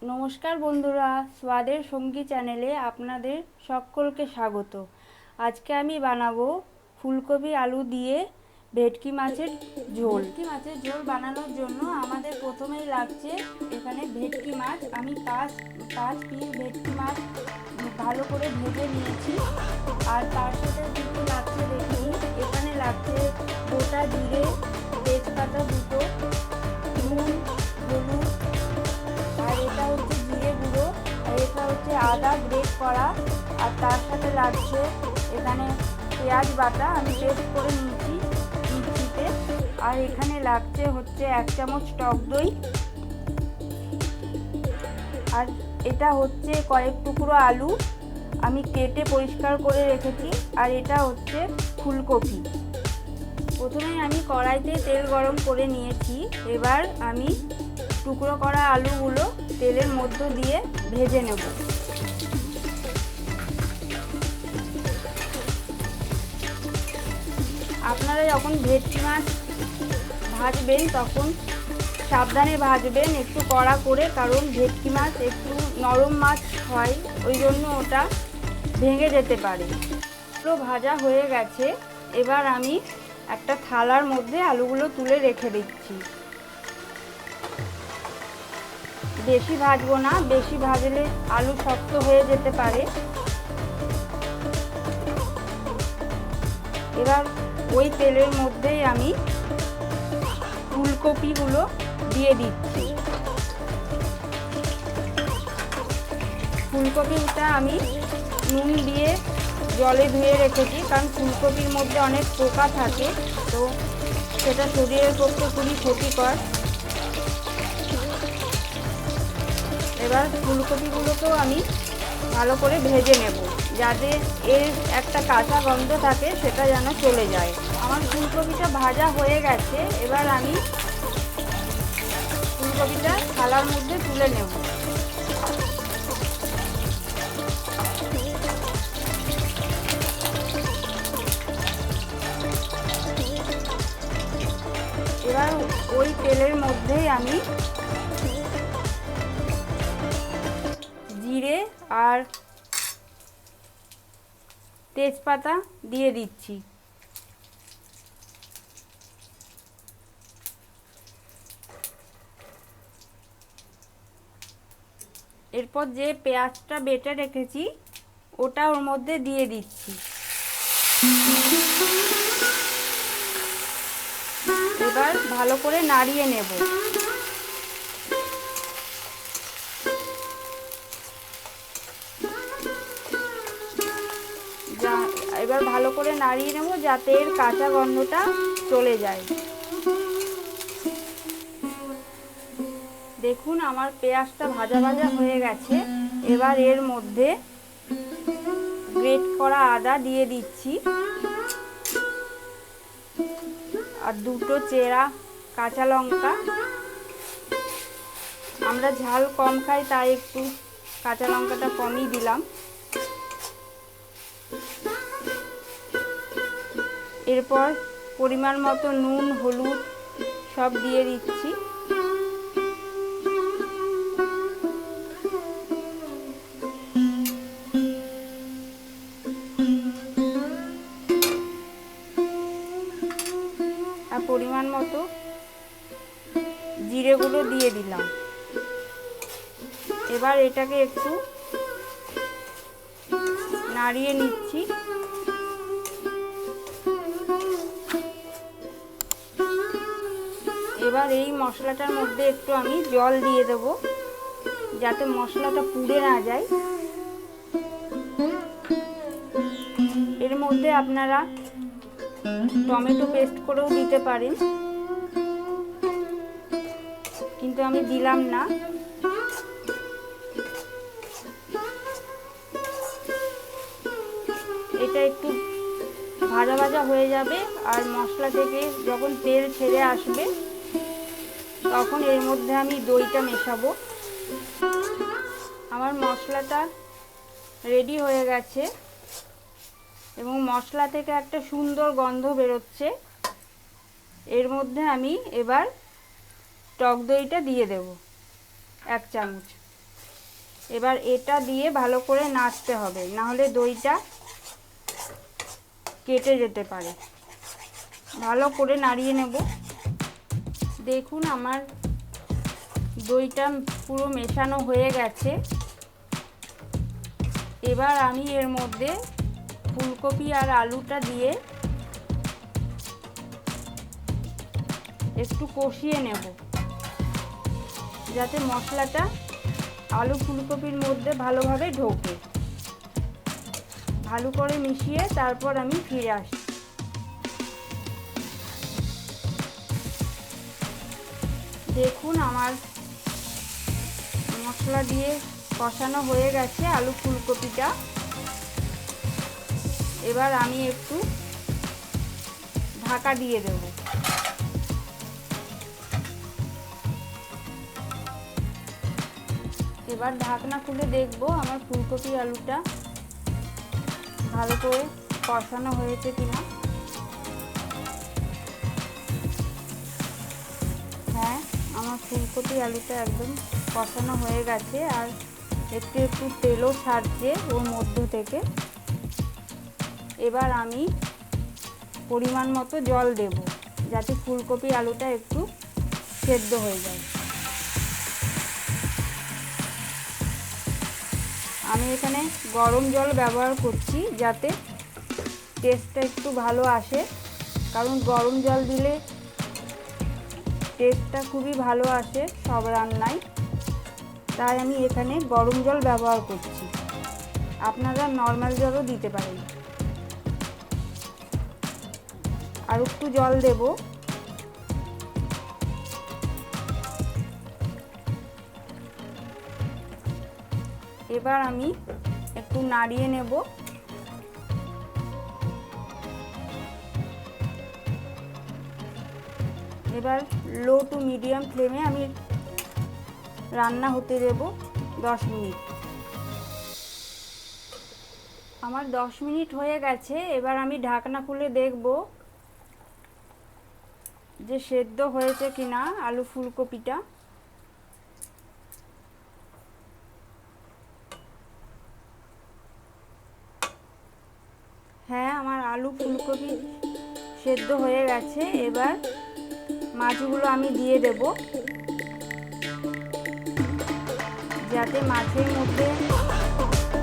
নমস্কার বন্ধুরা, স্বাদের সঙ্গী চ্যানেলে আপনাদের সকলকে স্বাগত। আজকে আমি বানাবো ফুলকপি আলু দিয়ে ভেটকি মাছের ঝোল। ভেটকি মাছের ঝোল বানানোর জন্য আমাদের প্রথমেই লাগছে এখানে ভেটকি মাছ। আমি পাঁচ পিস ভেটকি মাছ ভালো করে ভেজে নিয়েছি। আর তার সাথে দুটো লাগছে, দেখুন এখানে লাগছে গোটা জিরে, তেজপাতা দুটো, নুন, হলুদ, আর এটা হচ্ছে জিরে গুঁড়ো, আর এটা হচ্ছে আদা গ্রেট করা, আর তার সাথে লাগছে এখানে পেঁয়াজ বাটা, আমি পেস্ট করে নিয়েছি মিক্সিতে। আর এখানে লাগছে হচ্ছে 1 চামচ টক দই, আর এটা হচ্ছে কয়েক টুকরো আলু আমি কেটে পরিষ্কার করে রেখেছি, আর এটা হচ্ছে ফুলকপি। প্রথমে আমি কড়াইতে তেল গরম করে নিয়েছি। এবার আমি টুকরো করা আলুগুলো তেলের মধ্য দিয়ে ভেজে নেব। আপনারা যখন ভেটকি মাছ ভাজবেন তখন সাবধানে ভাজবেন, একটু কড়া করে, কারণ ভেটকি মাছ একটু নরম মাছ হয়, ওই জন্য ওটা ভেঙে যেতে পারে। পুরো ভাজা হয়ে গেছে। এবার আমি একটা থালার মধ্যে আলুগুলো তুলে রেখে দিচ্ছি। বেশি ভাজবো না, বেশি ভাজলে আলু শক্ত হয়ে যেতে পারে। এবার ওই তেলের মধ্যেই আমি ফুলকপিগুলো দিয়ে দিচ্ছি। ফুলকপিটা আমি নুন দিয়ে জলে ধুয়ে রেখেছি, কারণ ফুলকপির মধ্যে অনেক পোকা থাকে, তো সেটা শরীরের পক্ষে খুবই ক্ষতিকর। এবার ফুলকপিগুলোকেও আমি ভালো করে ভেজে নেব, যাতে এর একটা কাঁচা গন্ধ থাকে সেটা যেন চলে যায়। আমার ফুলকপিটা ভাজা হয়ে গেছে। এবার আমি ফুলকপিটা থালার মধ্যে তুলে নেব। এবার ওই তেলের মধ্যেই আমি জিরে আর তেজপাতা দিয়ে দিচ্ছি। এরপর যে পেঁয়াজটা বেটে রেখেছি ওটা ওর মধ্যে দিয়ে দিচ্ছি। এবার ভালো করে নাড়িয়ে নেব। এবার ভালো করে নাড়িয়ে নেব যাতে এর কাঁচা গন্ধটা চলে যায়। দেখুন আমার পেঁয়াজটা ভাজা ভাজা হয়ে গেছে। এবার এর মধ্যে গ্রেট করা আদা দিয়ে দিচ্ছি, আর দুটো চেরা কাঁচা লঙ্কা। আমরা ঝাল কম খাই, তাই একটু কাঁচা লঙ্কাটা কমই দিলাম। এরপর পরিমাণ মতো নুন, হলুদ সব দিয়ে দিচ্ছি। আর পরিমাণ মতো জিরে গুঁড়ো দিয়ে দিলাম। এবার এটাকে একটু নাড়িয়ে নিচ্ছি। এবার এই মশলাটার মধ্যে একটু আমি জল দিয়ে দেব, যাতে মশলাটা পুড়ে না যায়। এর মধ্যে আপনারা টমেটো পেস্ট করেও দিতে পারেন, কিন্তু আমি দিলাম না। এটা একটু ভাজা ভাজা হয়ে যাবে, আর মশলা থেকে যখন তেল ছেড়ে আসবে তখন এর মধ্যে আমি দইটা মেশাবো। আমার মশলাটা রেডি হয়ে গেছে এবং মশলা থেকে একটা সুন্দর গন্ধ বেরোচ্ছে। এর মধ্যে আমি এবার টক দইটা দিয়ে দেব 1 চামচ। এবার এটা দিয়ে ভালো করে নাড়তে হবে, না হলে দইটা কেটে যেতে পারে। ভালো করে নাড়িয়ে নেব। দেখুন আমার দইটা পুরো মেশানো হয়ে গেছে। এবার আমি এর মধ্যে ফুলকপি আর আলুটা দিয়ে একটু কষিয়ে নেব, যাতে মশলাটা আলু ফুলকপির মধ্যে ভালোভাবে ঢোকে। ভালো করে মিশিয়ে তারপর আমি ফিরে আসছি। দেখুন আমার মশলা দিয়ে কষানো হয়ে গেছে আলু ফুলকপিটা। এবার আমি একটু ঢাকা দিয়ে দেব। এবার ঢাকনা খুলে দেখব আমার ফুলকপি আলুটা ভালো করে কষানো হয়েছে কিনা। হ্যাঁ, আমার ফুলকপি আলুটা একদম কষানো হয়ে গেছে, আর একটু একটু তেলও ছাড়ছে ওর মধ্য থেকে। এবার আমি পরিমাণ মতো জল দেব, যাতে ফুলকপি আলুটা একটু সেদ্ধ হয়ে যায়। আমি এখানে গরম জল ব্যবহার করছি, যাতে টেস্টটা একটু ভালো আসে, কারণ গরম জল দিলে টেস্টটা খুবই ভালো আসে সব রান্নায়। তাই আমি এখানে গরম জল ব্যবহার করছি। আপনারা নর্মাল জলও দিতে পারেন। আর একটু জল দেব। এবার আমি একটু নাড়িয়ে নেব। এবার লো টু মিডিয়াম ফ্লেমে আমি রান্না হতে দেব 10 মিনিট। আমার 10 মিনিট হয়ে গেছে। এবার আমি ঢাকনা খুলে দেখব যে সেদ্ধ হয়েছে কিনা আলু ফুলকপিটা। হ্যাঁ, আমার আলু ফুলকপি সেদ্ধ হয়ে গেছে। এবার মাছগুলো আমি দিয়ে দেব, যাতে মাছের মধ্যে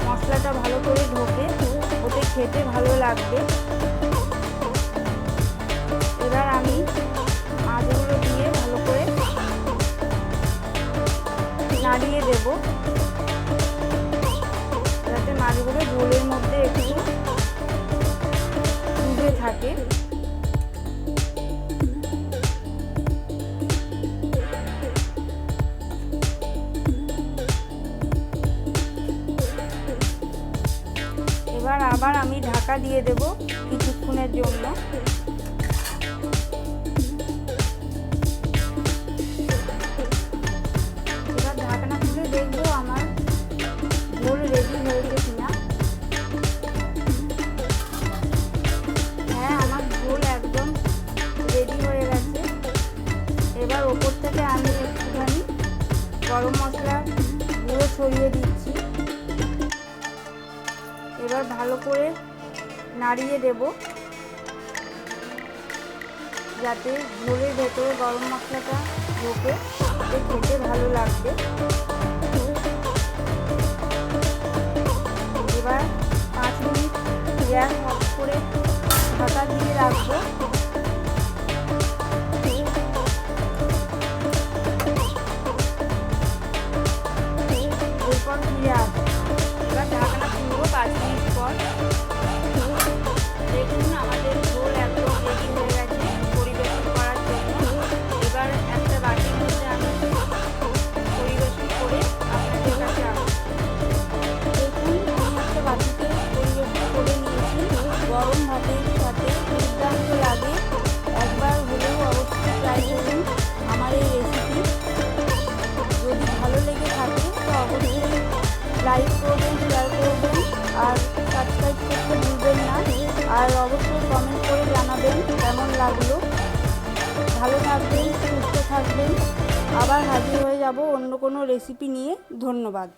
মশলাটা ভালো করে ঢোকে, ওতে খেতে ভালো লাগবে। এবার আমি মাছগুলো দিয়ে ভালো করে নাড়িয়ে দেব, যাতে মাছগুলো ঝোলের মধ্যে একটু ডুবে থাকে। এবার আবার আমি ঢাকা দিয়ে দেব কিছুক্ষণের জন্য। এবার ঢাকনা খুলে দেখব আমার ঝোল রেডি হয়েছে কিনা। হ্যাঁ, আমার ঝোল একদম রেডি হয়ে গেছে। এবার ওপর থেকে আমি একটুখানি গরম মশলা গুঁড়ো ছড়িয়ে দিচ্ছি। এবার ভালো করে নাড়িয়ে দেব, যাতে ঝোলের ভেতরে গরম মশলাটা ঢোকে, খেতে ভালো লাগবে। এবার 5 মিনিট গ্যাস অফ করে ঢাকা দিয়ে রাখবো। এরপর ফিরে আসবো। এবার ঢাকনা খুলবো 5 মিনিট পর। দেখুন আমাদের ঝোল একদম রেডি হয়ে গেছে পরিবেশন করার জন্য। এবার একটা বাটির মধ্যে আমি পরিবেশন করে আপনাদের কাছে আসবো। দেখুন আমি একটা বাটিতে পরিবেশন করে নিয়েছি। গরম ভাতের সাথে দুর্দান্ত লাগে। একবার হলেও অবশ্যই ট্রাই করুন আমার এই রেসিপি। যদি ভালো লেগে থাকে তো অবশ্যই লাইক করবেন, শেয়ার করবেন, আর সাবস্ক্রাইব করতে ভুলবেন না। আর অবশ্যই কমেন্ট করে জানাবেন কেমন লাগলো। ভালো থাকবেন, সুস্থ থাকবেন। আবার হাজির হয়ে যাব অন্য কোনো রেসিপি নিয়ে। ধন্যবাদ।